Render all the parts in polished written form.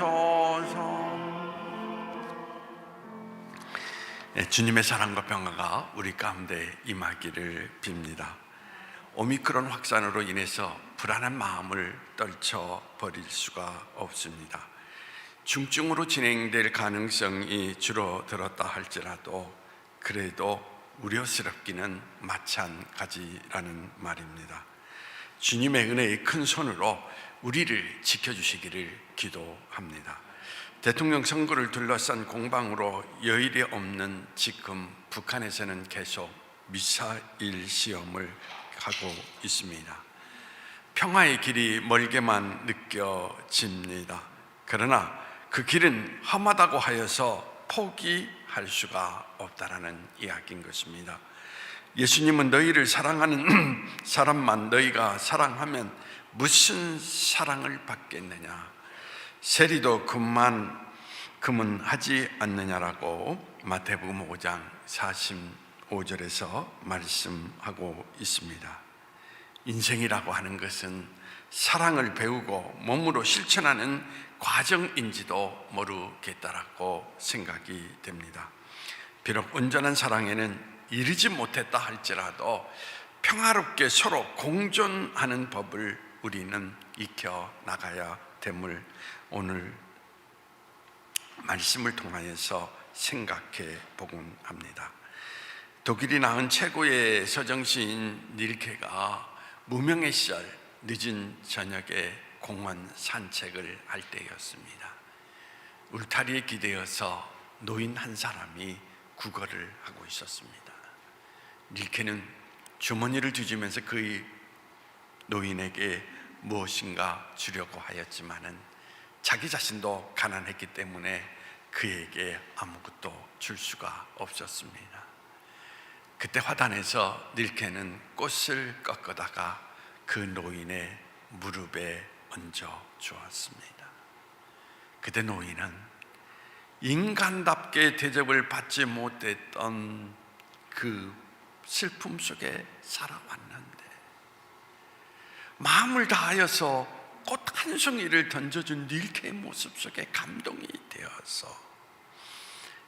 하소서. 주님의 사랑과 평화가 우리 가운데 임하기를 빕니다. 오미크론 확산으로 인해서 불안한 마음을 떨쳐버릴 수가 없습니다. 중증으로 진행될 가능성이 줄어들었다 할지라도 그래도 우려스럽기는 마찬가지라는 말입니다. 주님의 은혜의 큰 손으로 우리를 지켜주시기를 기도합니다. 대통령 선거를 둘러싼 공방으로 여일이 없는 지금 북한에서는 계속 미사일 시험을 하고 있습니다. 평화의 길이 멀게만 느껴집니다. 그러나 그 길은 험하다고 하여서 포기할 수가 없다라는 이야기인 것입니다. 예수님은 너희를 사랑하는 사람만 너희가 사랑하면 무슨 사랑을 받겠느냐, 세리도 금은 하지 않느냐라고 마태복음 5장 45절에서 말씀하고 있습니다. 인생이라고 하는 것은 사랑을 배우고 몸으로 실천하는 과정인지도 모르겠다라고 생각이 됩니다. 비록 온전한 사랑에는 이르지 못했다 할지라도 평화롭게 서로 공존하는 법을 우리는 익혀 나가야 됨을 오늘 말씀을 통하여서 생각해 보곤 합니다. 독일이 낳은 최고의 서정시인 닐케가 무명의 시절 늦은 저녁에 공원 산책을 할 때였습니다. 울타리에 기대어서 노인 한 사람이 구걸을 하고 있었습니다. 닐케는 주머니를 뒤지면서 그의 노인에게 무엇인가 주려고 하였지만은 자기 자신도 가난했기 때문에 그에게 아무것도 줄 수가 없었습니다. 그때 화단에서 닐케는 꽃을 꺾어다가 그 노인의 무릎에 얹어 주었습니다. 그때 노인은 인간답게 대접을 받지 못했던 그 슬픔 속에 살아왔는데 마음을 다하여서 꽃 한 송이를 던져준 닐케의 모습 속에 감동이 되어서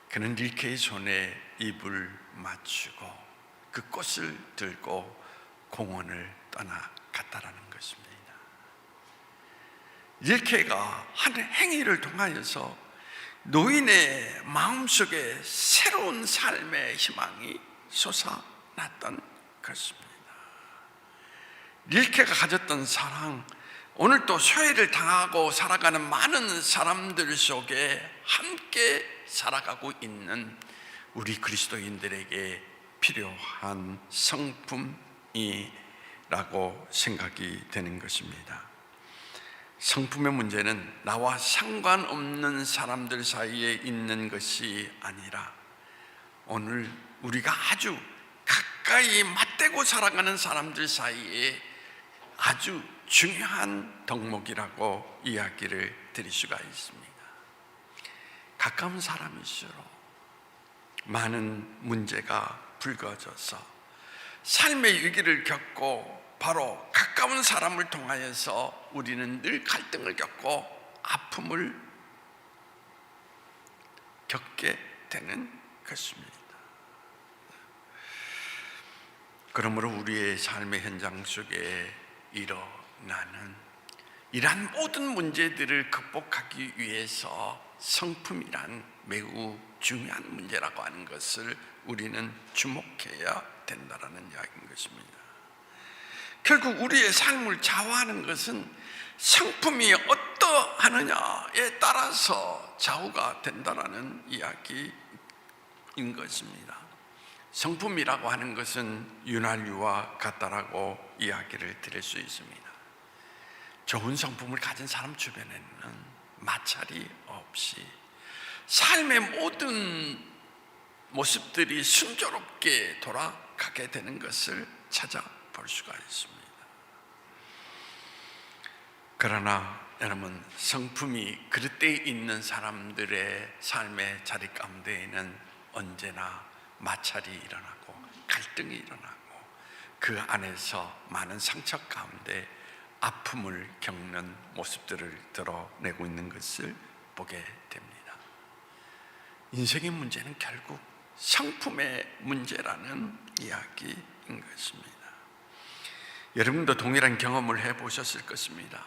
그는 닐케의 손에 입을 맞추고 그 꽃을 들고 공원을 떠나갔다라는 것입니다. 닐케가 한 행위를 통하여서 노인의 마음속에 새로운 삶의 희망이 솟아났던 것입니다. 닐케가 가졌던 사랑, 오늘 또 소외를 당하고 살아가는 많은 사람들 속에 함께 살아가고 있는 우리 그리스도인들에게 필요한 성품이라고 생각이 되는 것입니다. 성품의 문제는 나와 상관없는 사람들 사이에 있는 것이 아니라 오늘 우리가 아주 가까이 맞대고 살아가는 사람들 사이에 아주 중요한 덕목이라고 이야기를 드릴 수가 있습니다. 가까운 사람일수록 많은 문제가 불거져서 삶의 위기를 겪고 바로 가까운 사람을 통하여서 우리는 늘 갈등을 겪고 아픔을 겪게 되는 것입니다. 그러므로 우리의 삶의 현장 속에 일어나는 이러한 모든 문제들을 극복하기 위해서 성품이란 매우 중요한 문제라고 하는 것을 우리는 주목해야 된다는 이야기인 것입니다. 결국 우리의 삶을 좌우하는 것은 성품이 어떠하느냐에 따라서 좌우가 된다는 이야기인 것입니다. 성품이라고 하는 것은 윤활유와 같다라고 이야기를 드릴 수 있습니다. 좋은 성품을 가진 사람 주변에는 마찰이 없이 삶의 모든 모습들이 순조롭게 돌아가게 되는 것을 찾아볼 수가 있습니다. 그러나 여러분, 성품이 그릇되어 있는 사람들의 삶의 자리 가운데에는 언제나 마찰이 일어나고 갈등이 일어나고 그 안에서 많은 상처 가운데 아픔을 겪는 모습들을 드러내고 있는 것을 보게 됩니다. 인생의 문제는 결국 성품의 문제라는 이야기인 것입니다. 여러분도 동일한 경험을 해보셨을 것입니다.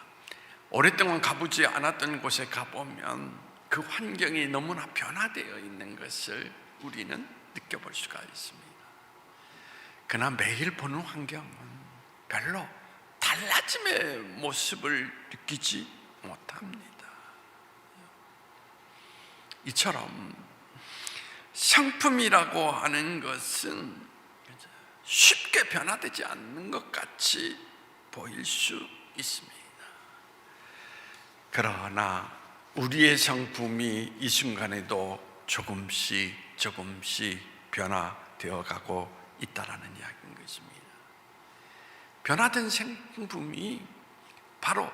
오랫동안 가보지 않았던 곳에 가보면 그 환경이 너무나 변화되어 있는 것을 우리는 느껴볼 수가 있습니다. 그러나 매일 보는 환경은 별로 달라짐의 모습을 느끼지 못합니다. 이처럼 성품이라고 하는 것은 쉽게 변화되지 않는 것 같이 보일 수 있습니다. 그러나 우리의 성품이 이 순간에도 조금씩 변화되어 가고 있다라는 이야기인 것입니다. 변화된 성품이 바로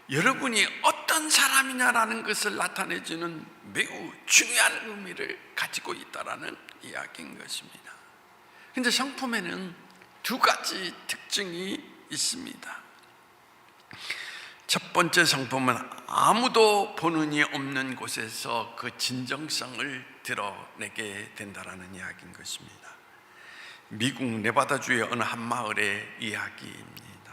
여러분이 어떤 사람이냐라는 것을 나타내주는 매우 중요한 의미를 가지고 있다라는 이야기인 것입니다. 그런데 성품에는 두 가지 특징이 있습니다. 첫 번째 성품은 아무도 보는 이 없는 곳에서 그 진정성을 드러내게 된다라는 이야기인 것입니다. 미국 네바다주의 어느 한 마을의 이야기입니다.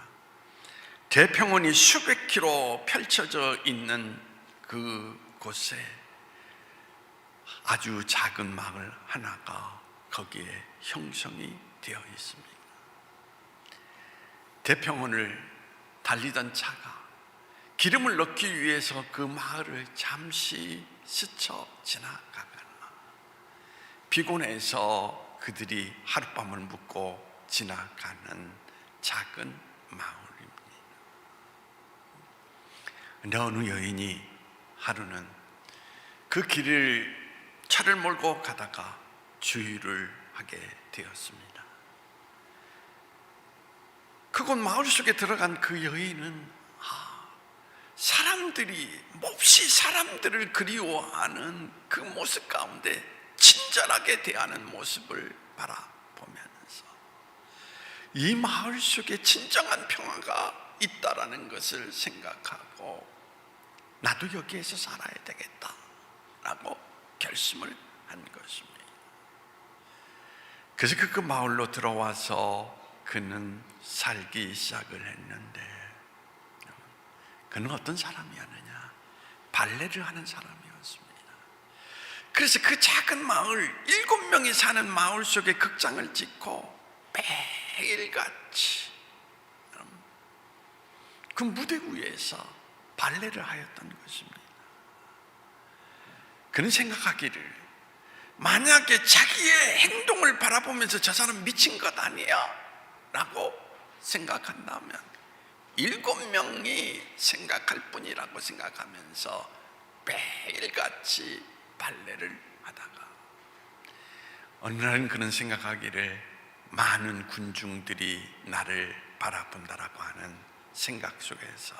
대평원이 수백 킬로 펼쳐져 있는 그곳에 아주 작은 마을 하나가 거기에 형성이 되어 있습니다. 대평원을 달리던 차가 기름을 넣기 위해서 그 마을을 잠시 스쳐 지나가거나 피곤해서 그들이 하룻밤을 묵고 지나가는 작은 마을입니다. 근데 어느 여인이 하루는 그 길을 차를 몰고 가다가 주유를 하게 되었습니다. 그곳 마을 속에 들어간 그 여인은 사람들이 몹시 사람들을 그리워하는 그 모습 가운데 친절하게 대하는 모습을 바라보면서 이 마을 속에 진정한 평화가 있다라는 것을 생각하고 나도 여기에서 살아야 되겠다라고 결심을 한 것입니다. 그래서 그 마을로 들어와서 그는 살기 시작을 했는데 그는 어떤 사람이었느냐? 발레를 하는 사람이었습니다. 그래서 그 작은 마을 7명이 사는 마을 속에 극장을 짓고 매일같이 그 무대 위에서 발레를 하였던 것입니다. 그는 생각하기를 만약에 자기의 행동을 바라보면서 저 사람 미친 것 아니야? 라고 생각한다면 7명이 생각할 뿐이라고 생각하면서 매일같이 발레를 하다가 어느 날은 그는 생각하기를 많은 군중들이 나를 바라본다라고 하는 생각 속에서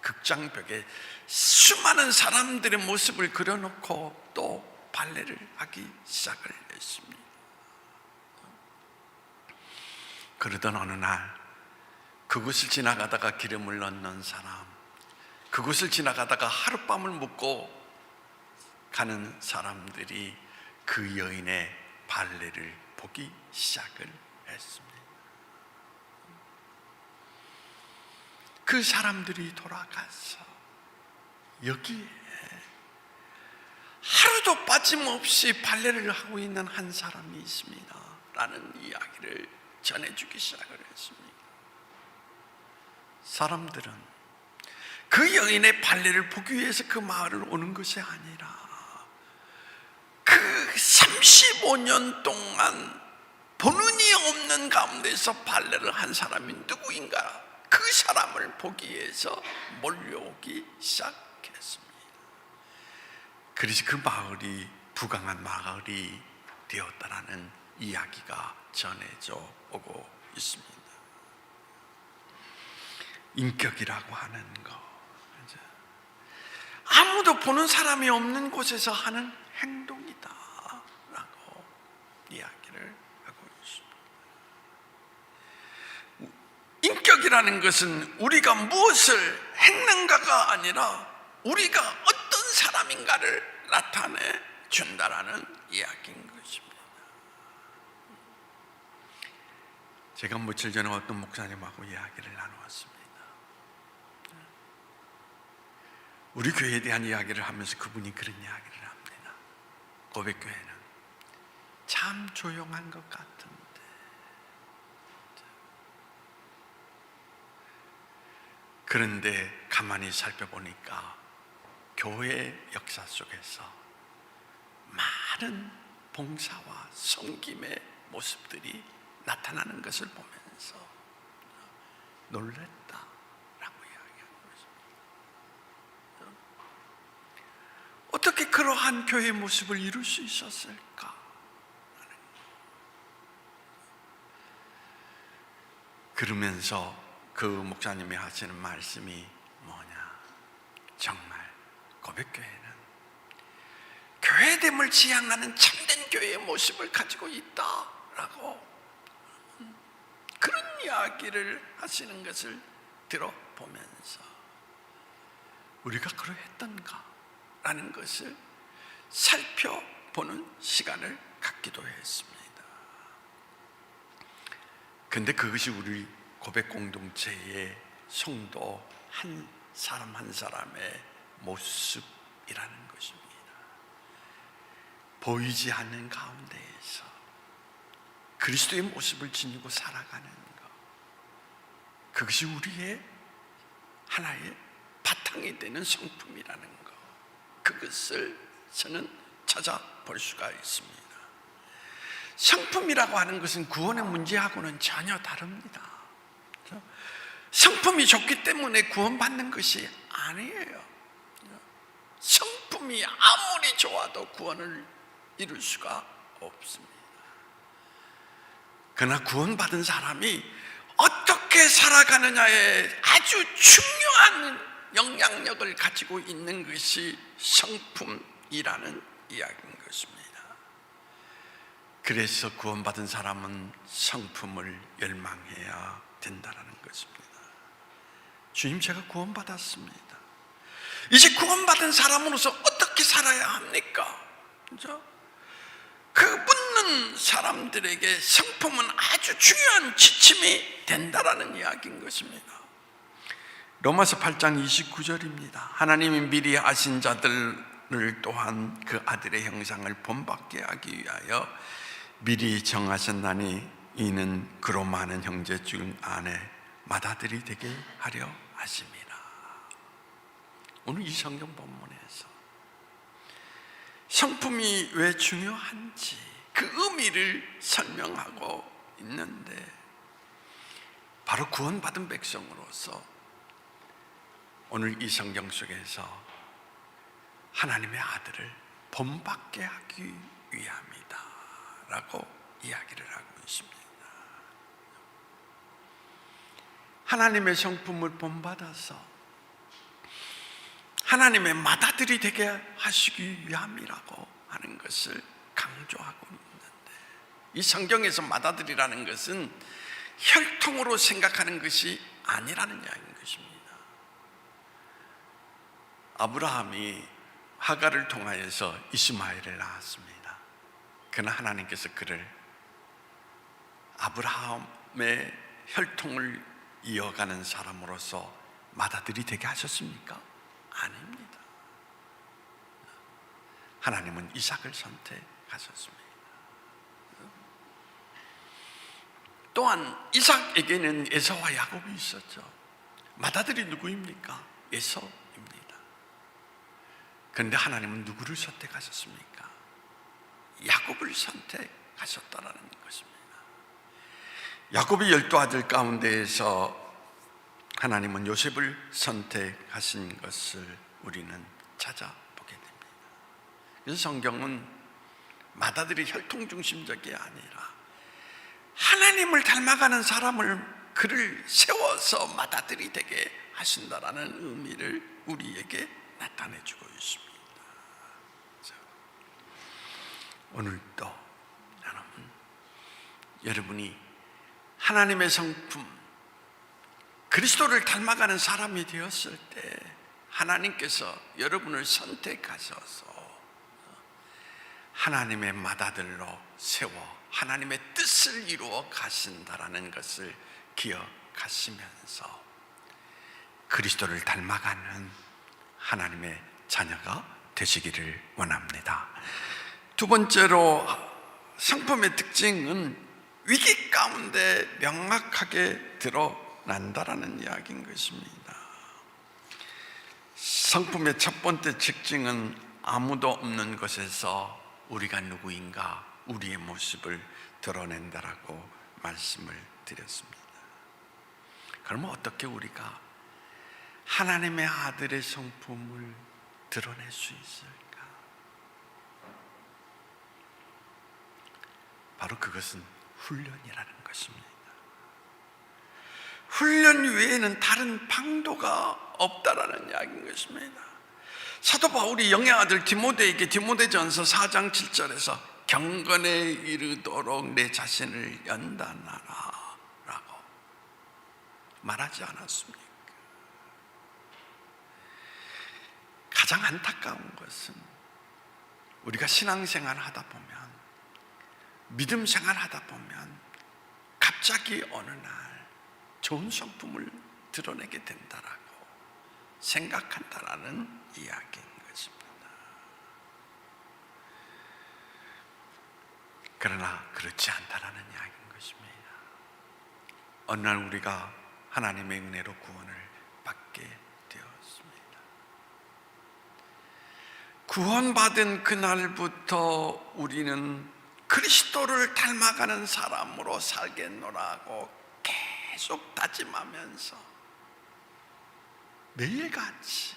극장벽에 수많은 사람들의 모습을 그려놓고 또 발레를 하기 시작을 했습니다. 그러던 어느 날 그곳을 지나가다가 기름을 넣는 사람, 그곳을 지나가다가 하룻밤을 묵고 가는 사람들이 그 여인의 발레를 보기 시작을 했습니다. 그 사람들이 돌아가서 여기에 하루도 빠짐없이 발레를 하고 있는 한 사람이 있습니다 라는 이야기를 전해주기 시작을 했습니다. 사람들은 그 여인의 발레를 보기 위해서 그 마을을 오는 것이 아니라 그 35년 동안 보는이 없는 가운데서 발레를 한 사람이 누구인가, 그 사람을 보기 위해서 몰려오기 시작했습니다. 그래서 그 마을이 부강한 마을이 되었다라는 이야기가 전해져 오고 있습니다. 인격이라고 하는 거, 아무도 보는 사람이 없는 곳에서 하는 행동이다 라고 이야기를 하고 있습니다. 인격이라는 것은 우리가 무엇을 했는가가 아니라 우리가 어떤 사람인가를 나타내 준다라는 이야기인 것입니다. 제가 며칠 전에 어떤 목사님하고 이야기를 나누었습니다. 우리 교회에 대한 이야기를 하면서 그분이 그런 이야기를 합니다. 고백교회는 참 조용한 것 같은데, 그런데 가만히 살펴보니까 교회 역사 속에서 많은 봉사와 섬김의 모습들이 나타나는 것을 보면서 놀랬다라고 이야기하는 것입니다. 어떻게 그러한 교회의 모습을 이룰 수 있었을까? 그러면서 그 목사님이 하시는 말씀이 뭐냐, 정말 고백교회는 교회됨을 지향하는 참된 교회의 모습을 가지고 있다라고 그런 이야기를 하시는 것을 들어보면서 우리가 그러했던가 라는 것을 살펴보는 시간을 갖기도 했습니다. 근데 그것이 우리 고백 공동체의 성도 한 사람 한 사람의 모습이라는 것입니다. 보이지 않는 가운데에서 그리스도의 모습을 지니고 살아가는 것, 그것이 우리의 하나의 바탕이 되는 성품이라는 것, 그것을 저는 찾아볼 수가 있습니다. 성품이라고 하는 것은 구원의 문제하고는 전혀 다릅니다. 성품이 좋기 때문에 구원받는 것이 아니에요. 성품이 아무리 좋아도 구원을 이룰 수가 없습니다. 그러나 구원받은 사람이 어떻게 살아가느냐에 아주 중요한 영향력을 가지고 있는 것이 성품이라는 이야기인 것입니다. 그래서 구원받은 사람은 성품을 열망해야 된다는 것입니다. 주님, 제가 구원받았습니다. 이제 구원받은 사람으로서 어떻게 살아야 합니까? 그렇죠? 그 묻는 사람들에게 성품은 아주 중요한 지침이 된다라는 이야기인 것입니다. 로마서 8장 29절입니다. 하나님이 미리 아신 자들을 또한 그 아들의 형상을 본받게 하기 위하여 미리 정하셨나니 이는 그로 많은 형제 중 안에 맏아들이 되게 하려 하심이라. 오늘 이 성경 본문에서 성품이 왜 중요한지 그 의미를 설명하고 있는데, 바로 구원받은 백성으로서 오늘 이 성경 속에서 하나님의 아들을 본받게 하기 위함이다 라고 이야기를 하고 있습니다. 하나님의 성품을 본받아서 하나님의 맏아들이 되게 하시기 위함이라고 하는 것을 강조하고 있는데, 이 성경에서 맏아들이라는 것은 혈통으로 생각하는 것이 아니라는 이야기인 것입니다. 아브라함이 하갈을 통하여서 이스마엘을 낳았습니다. 그러나 하나님께서 그를 아브라함의 혈통을 이어가는 사람으로서 맏아들이 되게 하셨습니까? 아닙니다. 하나님은 이삭을 선택하셨습니다. 또한 이삭에게는 에서와 야곱이 있었죠. 맏아들이 누구입니까? 에서입니다. 그런데 하나님은 누구를 선택하셨습니까? 야곱을 선택하셨다라는 것입니다. 야곱이 12아들 가운데에서 하나님은 요셉을 선택하신 것을 우리는 찾아보게 됩니다. 그래서 성경은 맏아들이 혈통중심적이 아니라 하나님을 닮아가는 사람을 그를 세워서 맏아들이 되게 하신다라는 의미를 우리에게 나타내주고 있습니다. 오늘도 여러분이 하나님의 성품, 그리스도를 닮아가는 사람이 되었을 때 하나님께서 여러분을 선택하셔서 하나님의 맏아들로 세워 하나님의 뜻을 이루어 가신다라는 것을 기억하시면서 그리스도를 닮아가는 하나님의 자녀가 되시기를 원합니다. 두 번째로 성품의 특징은 위기 가운데 명확하게 드러난다라는 이야기인 것입니다. 성품의 첫 번째 특징은 아무도 없는 곳에서 우리가 누구인가 우리의 모습을 드러낸다라고 말씀을 드렸습니다. 그러면 어떻게 우리가 하나님의 아들의 성품을 드러낼 수 있을까? 바로 그것은 훈련이라는 것입니다. 훈련 외에는 다른 방도가 없다라는 이야기인 것입니다. 사도 바울이 영의 아들 디모데에게 디모데전서 4장 7절에서 경건에 이르도록 내 자신을 연단하라 라고 말하지 않았습니까? 가장 안타까운 것은 우리가 신앙생활 하다 보면, 믿음 생활 하다 보면 갑자기 어느 날 좋은 성품을 드러내게 된다라고 생각한다라는 이야기인 것입니다. 그러나 그렇지 않다라는 이야기인 것입니다. 어느 날 우리가 하나님의 은혜로 구원을 받게 되었습니다. 구원받은 그날부터 우리는 그리스도를 닮아가는 사람으로 살겠노라고 계속 다짐하면서 매일같이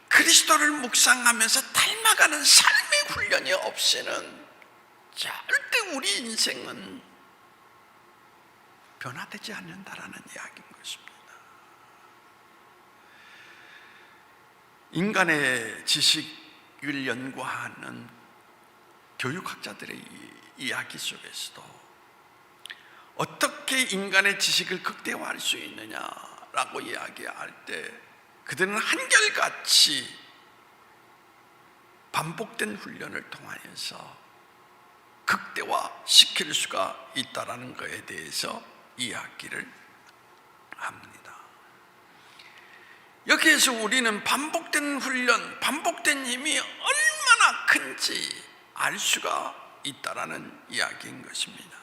그리스도를 묵상하면서 닮아가는 삶의 훈련이 없이는 절대 우리 인생은 변화되지 않는다라는 이야기인 것입니다. 인간의 지식을 연구하는 교육학자들의 이야기 속에서도 어떻게 인간의 지식을 극대화할 수 있느냐라고 이야기할 때 그들은 한결같이 반복된 훈련을 통하여서 극대화시킬 수가 있다는 것에 대해서 이야기를 합니다. 여기에서 우리는 반복된 훈련, 반복된 힘이 얼마나 큰지 알 수가 있다는 이야기인 것입니다.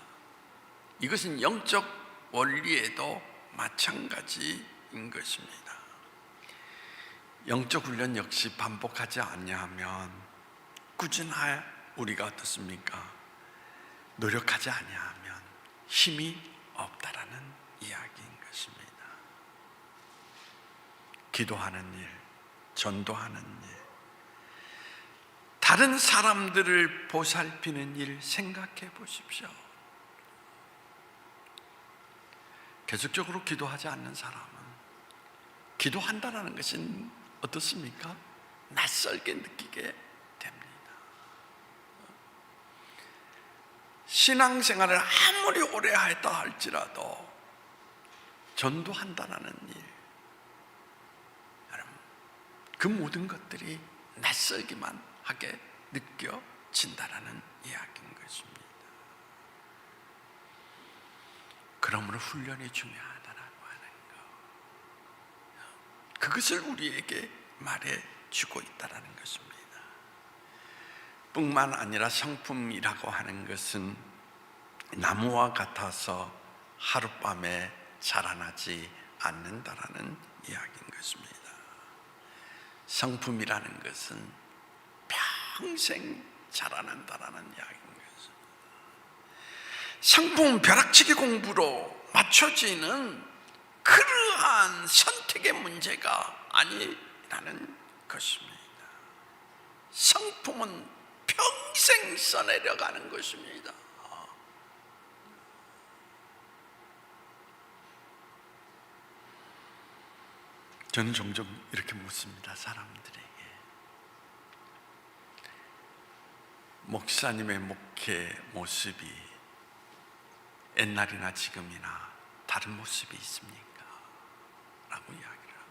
이것은 영적 원리에도 마찬가지인 것입니다. 영적 훈련 역시 반복하지 아니하면, 꾸준히 우리가 어떻습니까? 노력하지 아니하면 힘이 없다라는 이야기인 것입니다. 기도하는 일, 전도하는 일, 다른 사람들을 보살피는 일 생각해 보십시오. 계속적으로 기도하지 않는 사람은 기도한다는 것이 어떻습니까? 낯설게 느끼게 됩니다. 신앙생활을 아무리 오래 했다 할지라도 전도한다는 일, 여러분, 그 모든 것들이 낯설기만 하게 느껴진다는 이야기인 것입니다. 그러므로 훈련이 중요하다라고 하는 것, 그것을 우리에게 말해주고 있다는 것입니다. 뿐만 아니라 성품이라고 하는 것은 나무와 같아서 하룻밤에 자라나지 않는다라는 이야기인 것입니다. 성품이라는 것은 평생 자라난다라는 이야기인 것입니다. 성품은 벼락치기 공부로 맞춰지는 그러한 선택의 문제가 아니라는 것입니다. 성품은 평생 써내려가는 것입니다. 저는 종종 이렇게 묻습니다. 사람들에게, 목사님의 목회 모습이 옛날이나 지금이나 다른 모습이 있습니까? 라고 이야기를 합니다.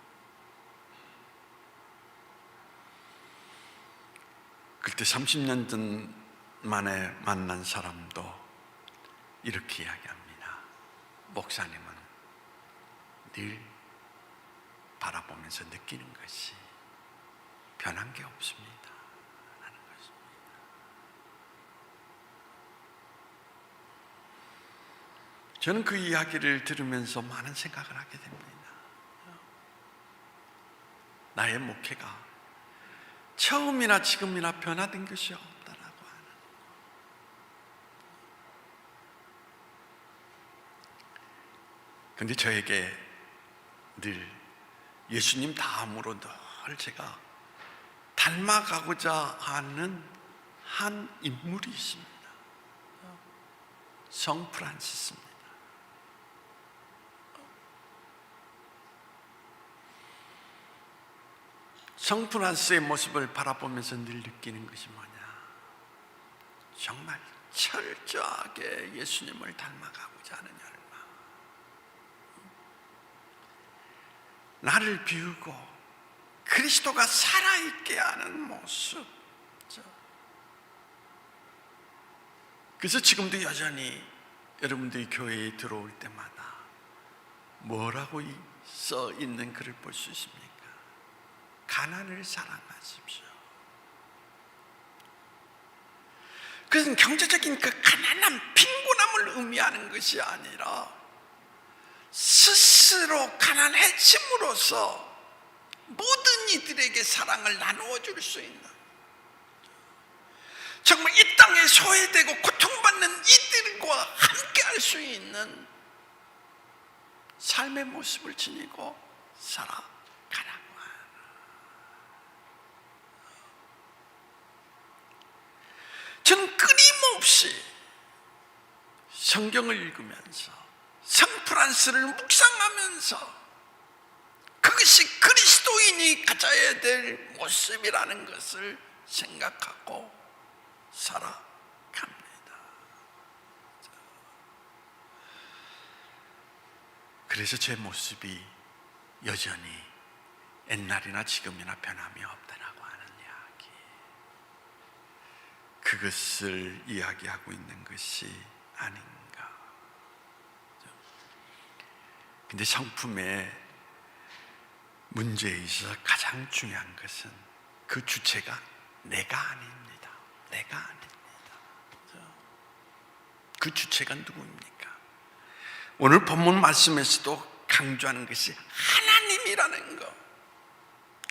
그때 30년 전 만에 만난 사람도 이렇게 이야기합니다. 목사님은 늘 바라보면서 느끼는 것이 변한 게 없습니다 라는 것입니다. 저는 그 이야기를 들으면서 많은 생각을 하게 됩니다. 나의 목회가 처음이나 지금이나 변화된 것이 없다라고 하는. 그런데 저에게 늘 예수님 다음으로 늘 제가 닮아가고자 하는 한 인물이 있습니다. 성 프란시스입니다. 성 프란시스의 모습을 바라보면서 늘 느끼는 것이 뭐냐, 정말 철저하게 예수님을 닮아가고자 하는 열망, 나를 비우고 그리스도가 살아있게 하는 모습. 그래서 지금도 여전히 여러분들이 교회에 들어올 때마다 뭐라고 써 있는 글을 볼 수 있습니까? 가난을 사랑하십시오. 그것은 경제적인 그 가난한 빈곤함을 의미하는 것이 아니라 스스로 가난해짐으로써 모든 이들에게 사랑을 나누어 줄 수 있는, 정말 이 땅에 소외되고 고통받는 이들과 함께 할 수 있는 삶의 모습을 지니고 살아가라고 하는. 저는 끊임없이 성경을 읽으면서 성 프란스를 묵상하면서 그것이 그리스도인이 가져야 될 모습이라는 것을 생각하고 살아갑니다. 그래서 제 모습이 여전히 옛날이나 지금이나 변함이 없다라고 하는 이야기, 그것을 이야기하고 있는 것이 아닌가. 근데 성품의 문제에 있어서 가장 중요한 것은 그 주체가 내가 아닙니다. 내가 아닙니다. 그 주체가 누구입니까? 오늘 본문 말씀에서도 강조하는 것이 하나님이라는 것,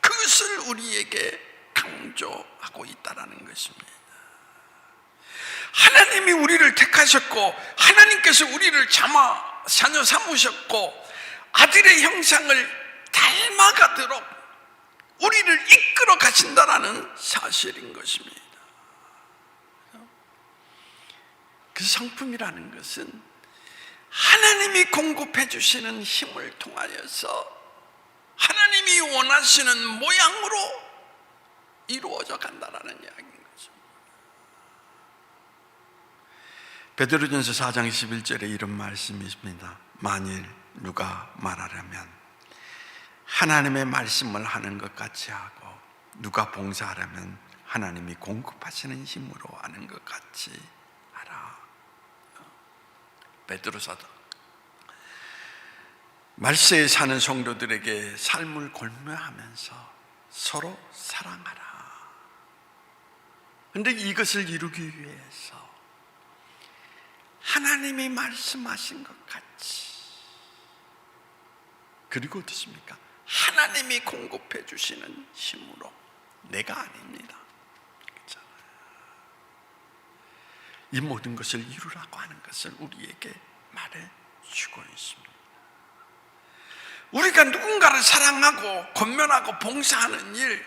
그것을 우리에게 강조하고 있다는 것입니다. 하나님이 우리를 택하셨고 하나님께서 우리를 자녀 삼으셨고 아들의 형상을 닮아가도록 우리를 이끌어 가신다라는 사실인 것입니다. 그 성품이라는 것은 하나님이 공급해 주시는 힘을 통하여서 하나님이 원하시는 모양으로 이루어져 간다라는 이야기인 거죠. 베드로전서 4장 11절에 이런 말씀이 있습니다. 만일 누가 말하려면 하나님의 말씀을 하는 것 같이 하고 누가 봉사하려면 하나님이 공급하시는 힘으로 하는 것 같이 하라. 베드로사도 말세에 사는 성도들에게 삶을 골매하면서 서로 사랑하라. 그런데 이것을 이루기 위해서 하나님이 말씀하신 것 같이, 그리고 어떻습니까? 하나님이 공급해 주시는 힘으로, 내가 아닙니다. 그렇잖아요. 이 모든 것을 이루라고 하는 것을 우리에게 말해 주고 있습니다. 우리가 누군가를 사랑하고 권면하고 봉사하는 일,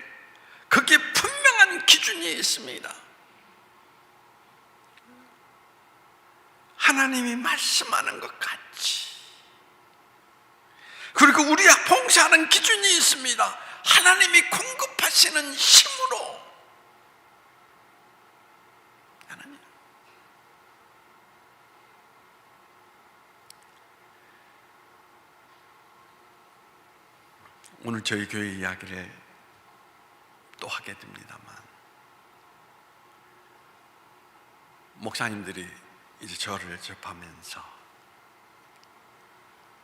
거기에 분명한 기준이 있습니다. 하나님이 말씀하는 것 같이, 그리고 우리가 봉사하는 기준이 있습니다. 하나님이 공급하시는 힘으로. 하나님, 오늘 저희 교회 이야기를 또 하게 됩니다만, 목사님들이 이제 저를 접하면서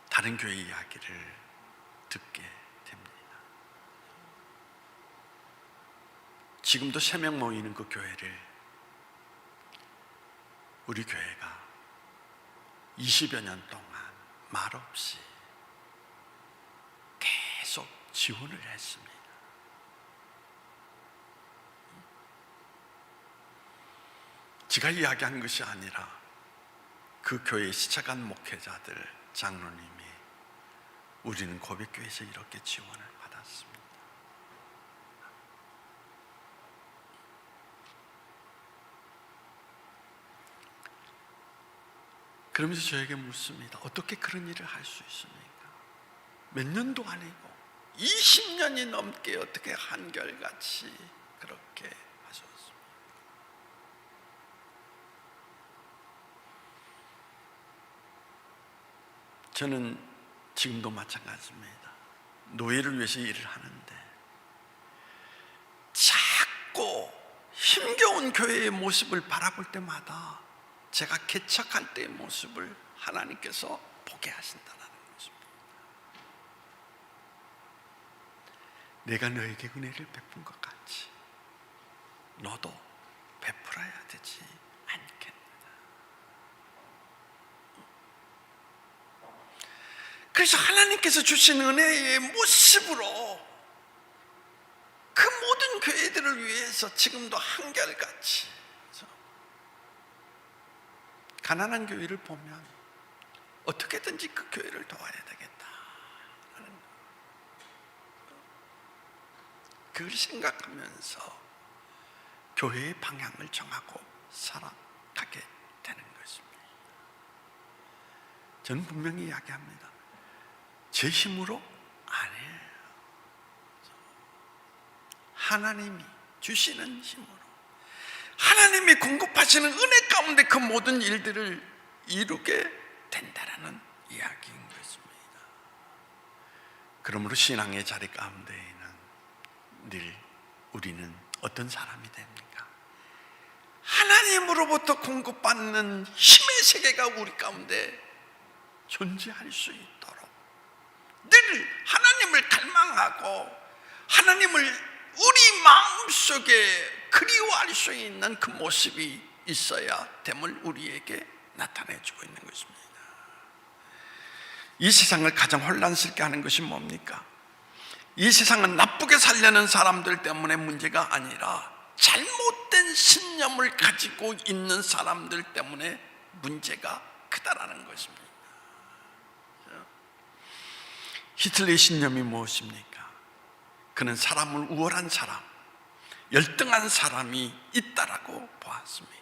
다른 교회 이야기를 듣게 됩니다. 지금도 3명 모이는 그 교회를 우리 교회가 20여 년 동안 말없이 계속 지원을 했습니다. 제가 이야기한 것이 아니라 그 교회에 시작한 목회자들, 장로님이 우리는 고백교회에서 이렇게 지원을 받았습니다. 그러면서 저에게 묻습니다. 어떻게 그런 일을 할 수 있습니까? 몇 년도 아니고 20년이 넘게 어떻게 한결같이 그렇게 하셨습니까? 저는 지금도 마찬가지입니다. 노예를 위해서 일을 하는데 자꾸 힘겨운 교회의 모습을 바라볼 때마다 제가 개척할 때의 모습을 하나님께서 보게 하신다는 것입니다. 내가 너에게 은혜를 베푼 것 같이 너도 베풀어야 되지 않겠느냐. 그래서 하나님께서 주신 은혜의 모습으로 그 모든 교회들을 위해서 지금도 한결같이 가난한 교회를 보면 어떻게든지 그 교회를 도와야 되겠다 하는 그걸 생각하면서 교회의 방향을 정하고 살아가게 되는 것입니다. 저는 분명히 이야기합니다. 제 힘으로 아니에요. 하나님이 주시는 힘으로 하나님이 공급하시는 은혜 가운데 그 모든 일들을 이루게 된다라는 이야기인 것입니다. 그러므로 신앙의 자리 가운데에는 늘 우리는 어떤 사람이 됩니까? 하나님으로부터 공급받는 힘의 세계가 우리 가운데 존재할 수 있도록 늘 하나님을 갈망하고 하나님을 우리 마음속에 그리워할 수 있는 그 모습이 있어야 됨을 우리에게 나타내주고 있는 것입니다. 이 세상을 가장 혼란스럽게 하는 것이 뭡니까? 이 세상은 나쁘게 살려는 사람들 때문에 문제가 아니라 잘못된 신념을 가지고 있는 사람들 때문에 문제가 크다라는 것입니다. 히틀러의 신념이 무엇입니까? 그는 사람을 우월한 사람, 열등한 사람이 있다라고 보았습니다.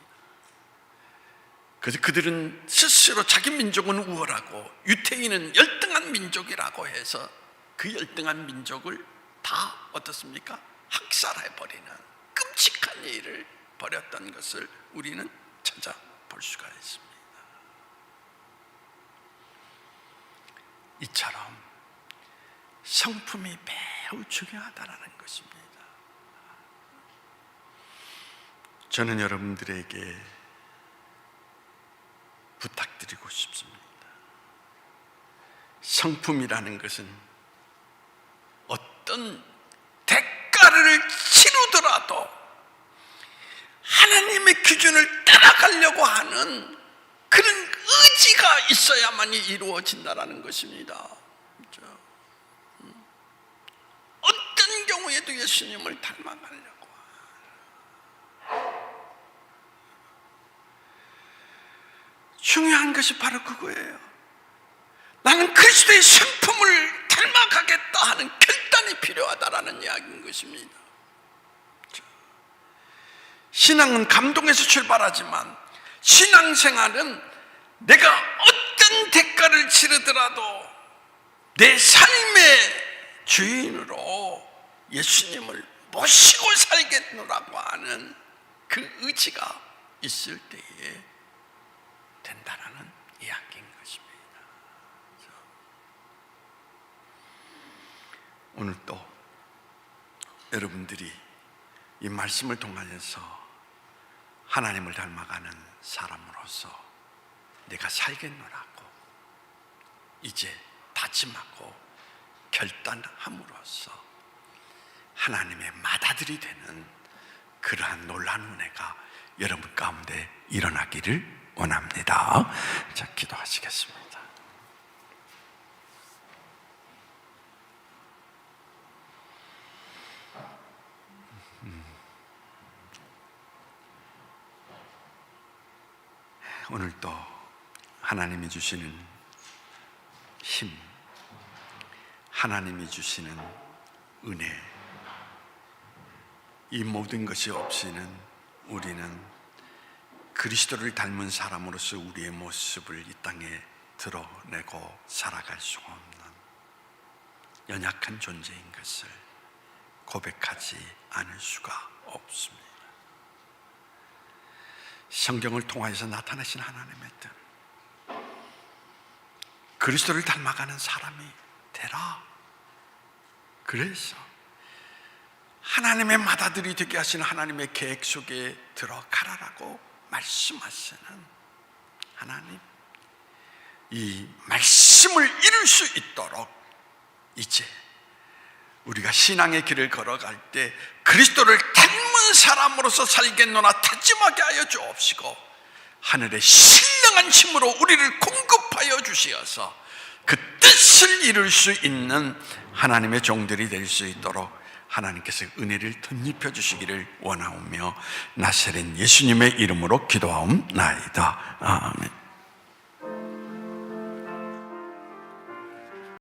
그래서 그들은 스스로 자기 민족은 우월하고 유태인은 열등한 민족이라고 해서 그 열등한 민족을 다 어떻습니까? 학살해버리는 끔찍한 일을 벌였던 것을 우리는 찾아볼 수가 있습니다. 이처럼 성품이 매우 중요하다는 것입니다. 저는 여러분들에게 부탁드리고 싶습니다. 성품이라는 것은 어떤 대가를 치르더라도 하나님의 기준을 따라가려고 하는 그런 의지가 있어야만이 이루어진다는 것입니다. 어떤 경우에도 예수님을 닮아가려고. 중요한 것이 바로 그거예요. 나는 그리스도의 성품을 닮아가겠다 하는 결단이 필요하다라는 이야기인 것입니다. 신앙은 감동에서 출발하지만 신앙생활은 내가 어떤 대가를 치르더라도 내 삶의 주인으로 예수님을 모시고 살겠노라고 하는 그 의지가 있을 때에 된다라는 이야기인 것입니다. 오늘 또 여러분들이 이 말씀을 통하여서 하나님을 닮아가는 사람으로서 내가 살겠노라고 이제 다짐하고 결단함으로써 하나님의 맏아들이 되는 그러한 놀라운 은혜가 여러분 가운데 일어나기를 원합니다. 자, 기도하시겠습니다. 오늘도 하나님이 주시는 힘, 하나님이 주시는 은혜, 이 모든 것이 없이는 우리는 그리스도를 닮은 사람으로서 우리의 모습을 이 땅에 드러내고 살아갈 수가 없는 연약한 존재인 것을 고백하지 않을 수가 없습니다. 성경을 통하여서 나타나신 하나님의 뜻, 그리스도를 닮아가는 사람이 되라. 그래서 하나님의 맏아들이 되게 하시는 하나님의 계획 속에 들어가라라고 말씀하시는 하나님, 이 말씀을 이룰 수 있도록 이제 우리가 신앙의 길을 걸어갈 때 그리스도를 닮은 사람으로서 살겠노나 다짐하게 하여 주옵시고 하늘의 신령한 힘으로 우리를 공급하여 주시어서 그 뜻을 이룰 수 있는 하나님의 종들이 될 수 있도록 하나님께서 은혜를 덧입혀 주시기를 원하오며 나사렛 예수님의 이름으로 기도하옵나이다. 아멘.